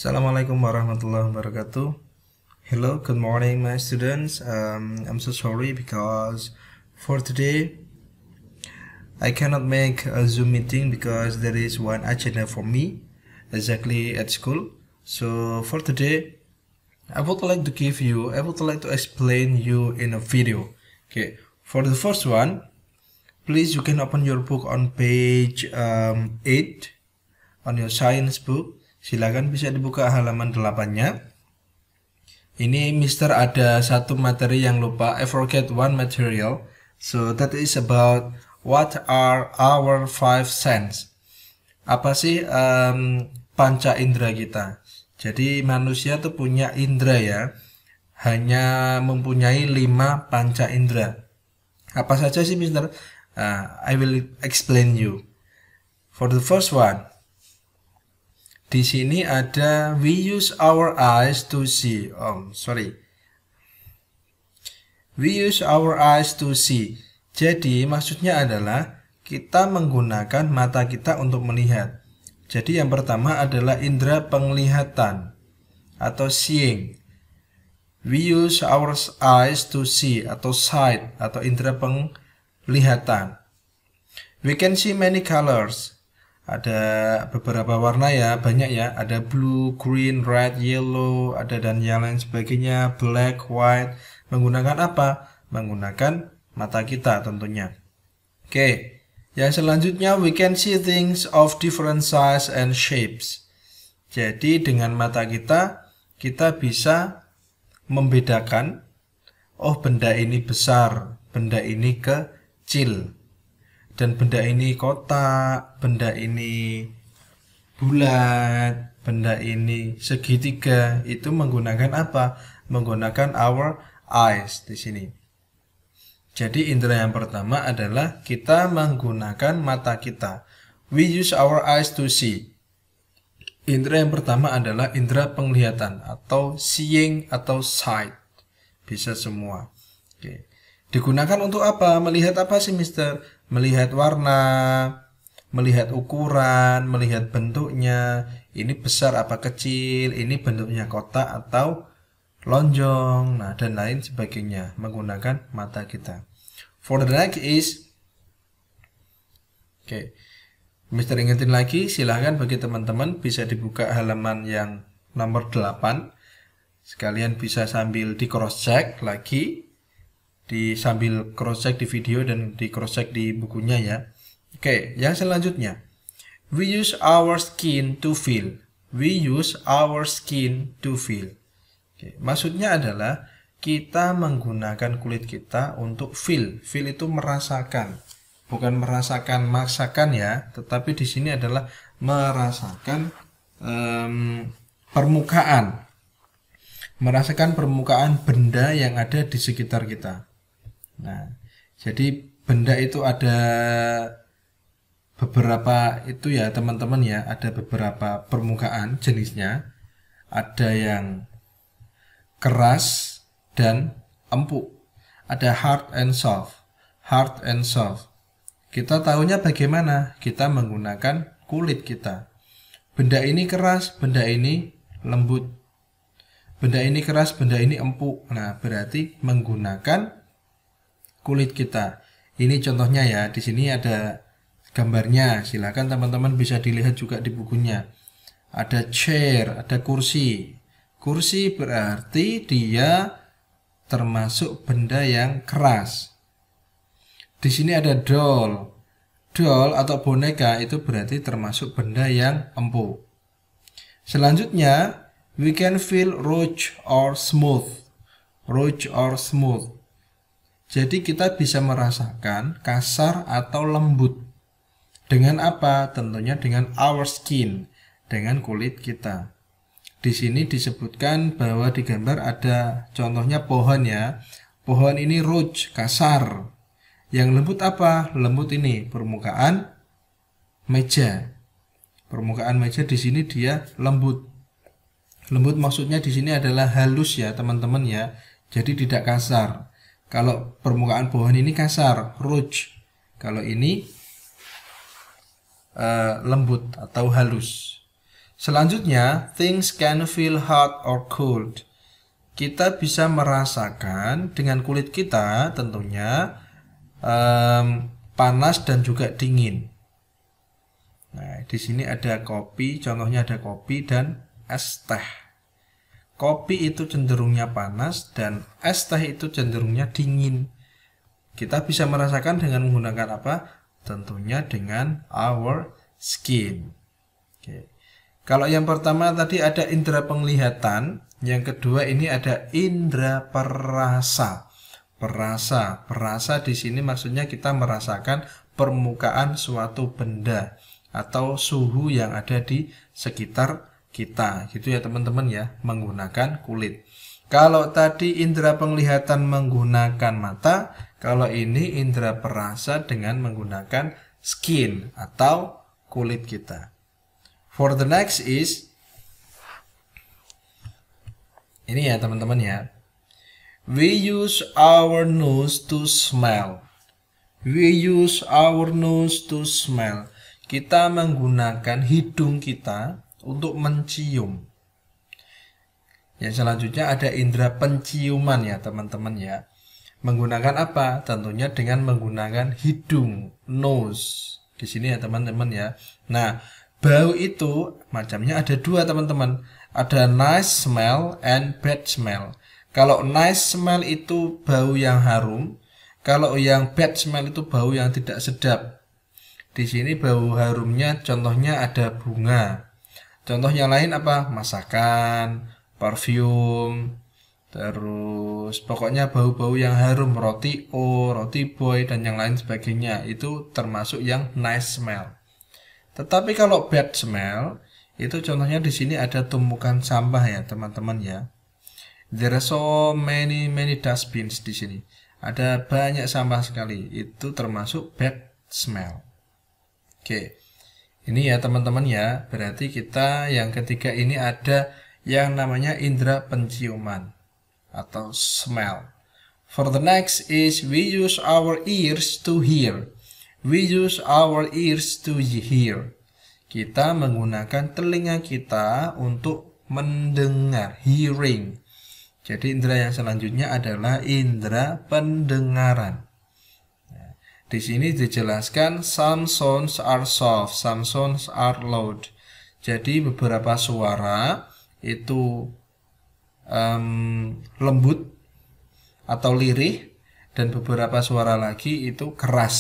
Assalamualaikum warahmatullahi wabarakatuh. Hello, good morning, my students. I'm so sorry because for today I cannot make a Zoom meeting because there is one agenda for me exactly at school. So for today, I would like to explain you in a video. Okay, for the first one, please you can open your book on page 8 on your science book. Silakan bisa dibuka halaman 8-nya. Ini Mister ada satu materi yang lupa. I forget one material. So that is about what are our five sense. Apa sih panca indera kita? Jadi manusia tuh punya indera ya. Hanya mempunyai 5 panca indera. Apa saja sih Mister? I will explain you. For the first one, di sini ada we use our eyes to see. We use our eyes to see. Jadi maksudnya adalah kita menggunakan mata kita untuk melihat. Jadi yang pertama adalah indera penglihatan atau seeing. We use our eyes to see atau sight atau indera penglihatan. We can see many colors. Ada beberapa warna ya, banyak ya. Ada blue, green, red, yellow, ada dan yang lain sebagainya, black, white. Menggunakan apa? Menggunakan mata kita tentunya. Oke, yang selanjutnya we can see things of different size and shapes. Jadi dengan mata kita bisa membedakan, oh benda ini besar, benda ini kecil. Dan benda ini kotak, benda ini bulat, benda ini segitiga. Itu menggunakan apa? Menggunakan our eyes di sini. Jadi indera yang pertama adalah kita menggunakan mata kita. We use our eyes to see. Indera yang pertama adalah indera penglihatan atau seeing atau sight. Bisa semua. Oke. Digunakan untuk apa? Melihat apa sih Mister? Melihat warna, melihat ukuran, melihat bentuknya. Ini besar apa kecil, ini bentuknya kotak atau lonjong, nah dan lain sebagainya. Menggunakan mata kita. For the next is, oke, Mister ingetin lagi, silahkan bagi teman-teman bisa dibuka halaman yang nomor 8. Sekalian bisa sambil di cross check lagi. Sambil cross check di video dan di cross check di bukunya ya. Oke, yang selanjutnya we use our skin to feel. We use our skin to feel. Oke, maksudnya adalah kita menggunakan kulit kita untuk feel. Feel itu merasakan, bukan merasakan masakan ya, tetapi di sini adalah merasakan permukaan, merasakan permukaan benda yang ada di sekitar kita. Nah, jadi benda itu ada beberapa itu ya teman-teman ya, ada beberapa permukaan jenisnya. Ada yang keras dan empuk. Ada hard and soft. Hard and soft. Kita tahunya bagaimana? Kita menggunakan kulit kita. Benda ini keras, benda ini lembut. Benda ini keras, benda ini empuk. Nah, berarti menggunakan kulit kita. Ini contohnya ya. Di sini ada gambarnya. Silakan teman-teman bisa dilihat juga di bukunya. Ada chair, ada kursi. Kursi berarti dia termasuk benda yang keras. Di sini ada doll. Doll atau boneka itu berarti termasuk benda yang empuk. Selanjutnya, we can feel rough or smooth. Rough or smooth. Jadi kita bisa merasakan kasar atau lembut. Dengan apa? Tentunya dengan our skin, dengan kulit kita. Di sini disebutkan bahwa di gambar ada contohnya pohon ya. Pohon ini rough, kasar. Yang lembut apa? Lembut ini permukaan meja. Permukaan meja di sini dia lembut. Lembut maksudnya di sini adalah halus ya, teman-teman ya. Jadi tidak kasar. Kalau permukaan pohon ini kasar, rough. Kalau ini lembut atau halus. Selanjutnya, things can feel hot or cold. Kita bisa merasakan dengan kulit kita tentunya panas dan juga dingin. Nah, di sini ada kopi, contohnya ada kopi dan es teh. Kopi itu cenderungnya panas dan es teh itu cenderungnya dingin. Kita bisa merasakan dengan menggunakan apa? Tentunya dengan our skin. Oke. Kalau yang pertama tadi ada indera penglihatan, yang kedua ini ada indera perasa. Perasa di sini maksudnya kita merasakan permukaan suatu benda atau suhu yang ada di sekitar kita, gitu ya teman-teman ya, menggunakan kulit. Kalau tadi indera penglihatan menggunakan mata, kalau ini indera perasa dengan menggunakan skin atau kulit kita. For the next is ini ya teman-teman ya. We use our nose to smell. We use our nose to smell. Kita menggunakan hidung kita untuk mencium. Yang selanjutnya ada indera penciuman ya teman-teman ya. Menggunakan apa? Tentunya dengan menggunakan hidung, nose. Di sini ya teman-teman ya. Nah, bau itu macamnya ada dua teman-teman. Ada nice smell and bad smell. Kalau nice smell itu bau yang harum. Kalau yang bad smell itu bau yang tidak sedap. Di sini bau harumnya contohnya ada bunga. Contoh yang lain apa? Masakan, parfum, terus pokoknya bau-bau yang harum, roti O, roti boy dan yang lain sebagainya. Itu termasuk yang nice smell. Tetapi kalau bad smell itu contohnya di sini ada tumpukan sampah ya teman-teman ya. There are so many dustbins di sini. Ada banyak sampah sekali. Itu termasuk bad smell. Oke. Ini ya teman-teman ya. Berarti kita yang ketiga ini ada yang namanya indera penciuman atau smell. For the next is we use our ears to hear. We use our ears to hear. Kita menggunakan telinga kita untuk mendengar, hearing. Jadi indera yang selanjutnya adalah indera pendengaran. Nah, di sini dijelaskan some sounds are soft, some sounds are loud. Jadi beberapa suara itu lembut atau lirih dan beberapa suara lagi itu keras.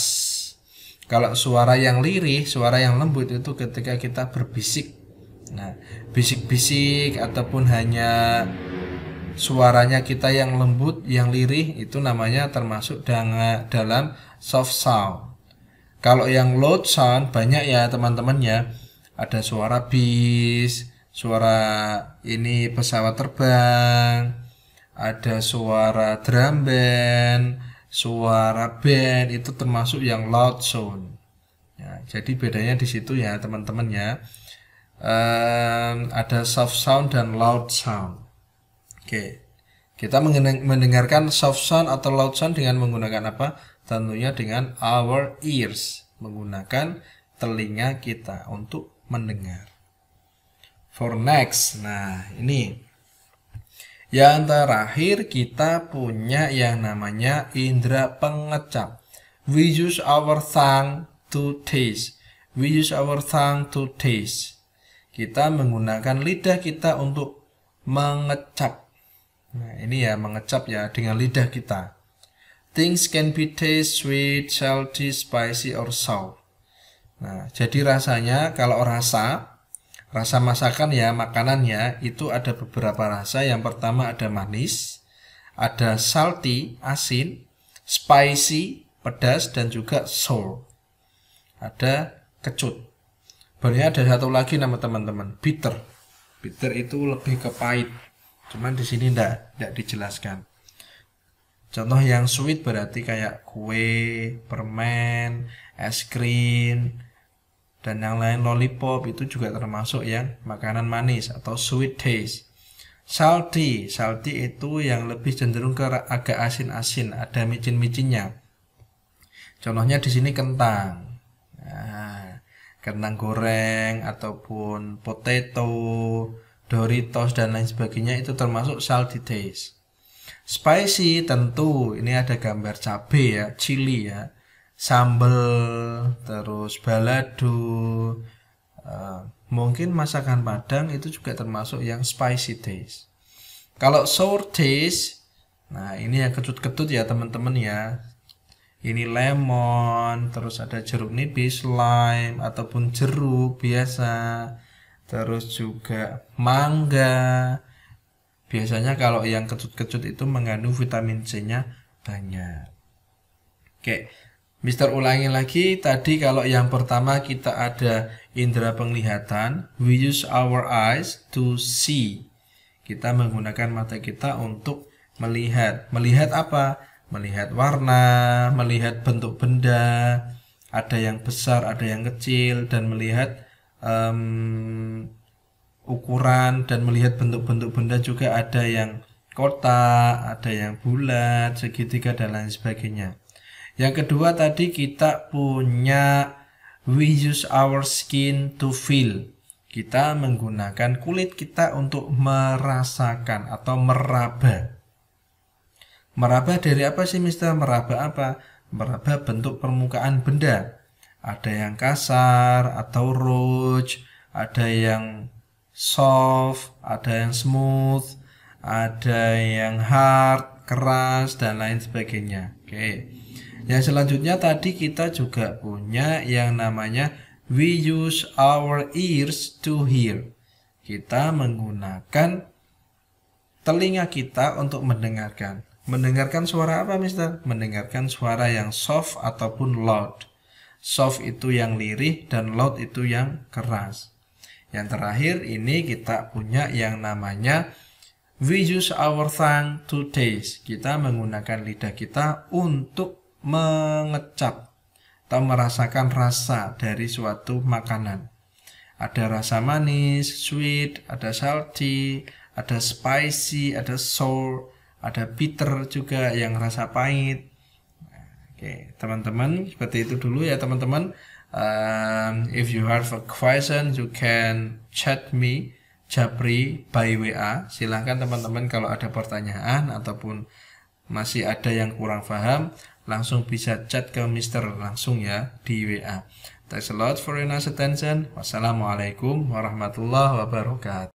Kalau suara yang lirih, suara yang lembut itu ketika kita berbisik. Nah, bisik-bisik ataupun hanya suaranya kita yang lembut, yang lirih itu namanya termasuk dalam soft sound. Kalau yang loud sound banyak ya teman-teman ya. Ada suara bis, suara ini pesawat terbang, ada suara drum band, suara band, itu termasuk yang loud sound. Ya, jadi bedanya di situ ya teman-teman ya. Ada soft sound dan loud sound. Oke, kita mendengarkan soft sound atau loud sound dengan menggunakan apa? Tentunya dengan our ears, menggunakan telinga kita untuk mendengar. For next, nah ini yang terakhir kita punya yang namanya indera pengecap. We use our tongue to taste. We use our tongue to taste. Kita menggunakan lidah kita untuk mengecap. Nah, ini ya mengecap ya dengan lidah kita. Things can be taste sweet, salty, spicy, or sour. Nah, jadi rasanya kalau rasa masakan ya, makanannya itu ada beberapa rasa. Yang pertama ada manis, ada salty, asin, spicy, pedas, dan juga sour. Ada kecut. Barunya ada satu lagi nama teman-teman, bitter. Bitter itu lebih ke pahit. Cuman di sini enggak dijelaskan. Contoh yang sweet berarti kayak kue, permen, es krim, dan yang lain lollipop itu juga termasuk yang makanan manis atau sweet taste. Salty itu yang lebih cenderung ke agak asin-asin, ada micin-micinnya. Contohnya di sini kentang. Nah, kentang goreng ataupun potato, Doritos dan lain sebagainya itu termasuk salty taste. Spicy tentu ini ada gambar cabai ya, chili ya, sambal, terus balado, mungkin masakan Padang itu juga termasuk yang spicy taste. Kalau sour taste, nah ini yang ketut-ketut ya teman-teman ya. Ini lemon, terus ada jeruk nipis, lime ataupun jeruk biasa. Terus juga mangga. Biasanya kalau yang kecut-kecut itu mengandung vitamin C-nya banyak. Oke, Mister ulangi lagi. Tadi kalau yang pertama kita ada indera penglihatan. We use our eyes to see. Kita menggunakan mata kita untuk melihat. Melihat apa? Melihat warna, melihat bentuk benda. Ada yang besar, ada yang kecil, dan melihat ukuran dan melihat bentuk-bentuk benda juga ada yang kotak, ada yang bulat, segitiga dan lain sebagainya. Yang kedua tadi kita punya we use our skin to feel. Kita menggunakan kulit kita untuk merasakan atau meraba. Meraba dari apa sih Mister? Meraba apa? Meraba bentuk permukaan benda. Ada yang kasar atau rough, ada yang soft, ada yang smooth, ada yang hard, keras, dan lain sebagainya. Oke. Yang selanjutnya tadi kita juga punya yang namanya we use our ears to hear. Kita menggunakan telinga kita untuk mendengarkan. Mendengarkan suara apa, Mister? Mendengarkan suara yang soft ataupun loud. Soft itu yang lirih dan loud itu yang keras. Yang terakhir ini kita punya yang namanya we use our tongue to taste. Kita menggunakan lidah kita untuk mengecap atau merasakan rasa dari suatu makanan. Ada rasa manis, sweet, ada salty, ada spicy, ada sour, ada bitter juga yang rasa pahit. Oke, teman-teman, seperti itu dulu ya teman-teman. If you have a question, you can chat me, Japri by WA. Silahkan teman-teman kalau ada pertanyaan ataupun masih ada yang kurang paham, langsung bisa chat ke Mister langsung ya di WA. Thanks a lot for your nice attention. Wassalamualaikum warahmatullahi wabarakatuh.